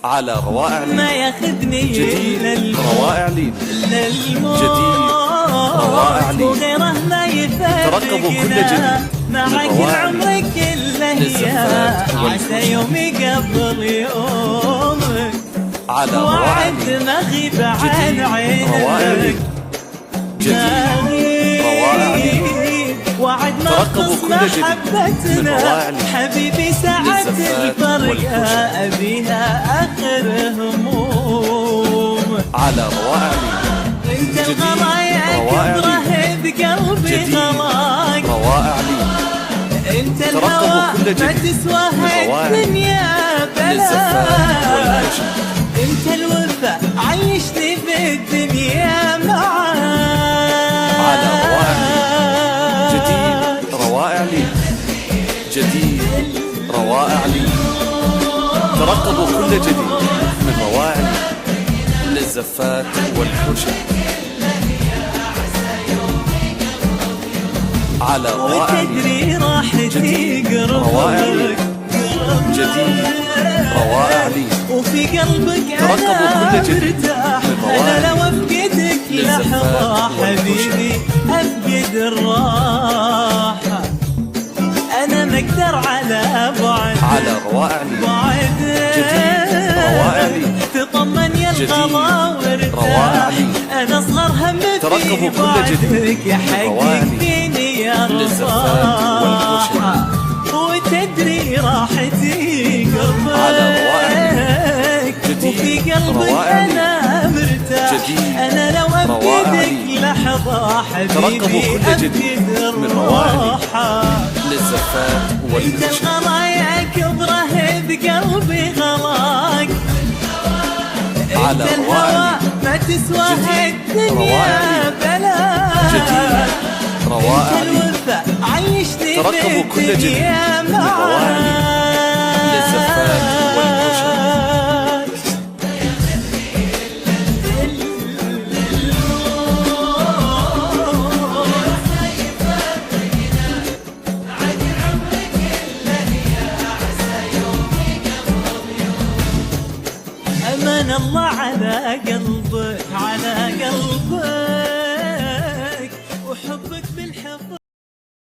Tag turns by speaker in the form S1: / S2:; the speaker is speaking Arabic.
S1: على روائع لين
S2: ما ياخذني
S1: جديد روائع لين
S2: للموت
S1: جديد روائع لين
S2: وغيره ما
S1: ترقبوا كل جديد
S2: معك العمر كله يا عسى يومي قبل يومك
S1: على روائع لين
S2: ما غيب عن عينك
S1: جديد روائع لين
S2: وعد ما
S1: ترقبوا كل جديد
S2: محبتنا حبيبي ساعة الفرقة أبيها آخر هموم
S1: على روائع لين
S2: انت الغلايا كبره بقلبي غلاك
S1: روائع لين
S2: انت الهوى ما تسواها الدنيا بلاك انت الوفا عيشتني في الدنيا معاك
S1: على روائع لين جديد روائع لين ترقبوا كل جديد من روائع لين للزفات والحوشة على روائع لين جديد روائع لين جديد روائع لين
S2: وفي قلبك
S1: ترقبوا كل جديد
S2: مرتاح
S1: من روائع
S2: انا لو افقدك لحظة حبيبي افقد الراحة انا ما اقدر على بعد
S1: على روائع لين جديد روائع لين
S2: تطمن يا الغلا
S1: روائع
S2: وارتاح
S1: لين
S2: انا اصغر هم
S1: ترقبوا
S2: في
S1: كل جديد
S2: بعدك حقك فيني يا الراحة وتدري راحتي
S1: على روائع
S2: قربك وفي قلبك انا مرتاح انا لو افقدك لحظة حبيبي افقد
S1: من روائع
S2: الراحة
S1: للزفات
S2: انت
S1: والحوشة
S2: الغلايا كبره بقلبي غلاك
S1: على
S2: انت الهوى ما تسواها الدنيا بلاك
S1: جديد روائع لين
S2: الوفا عيشني
S1: ترقبوا كل جديد
S2: الدنيا
S1: من روائع لين للزفات والحوشة
S2: أمان الله على قلبك على قلبك وحبك بالحفظ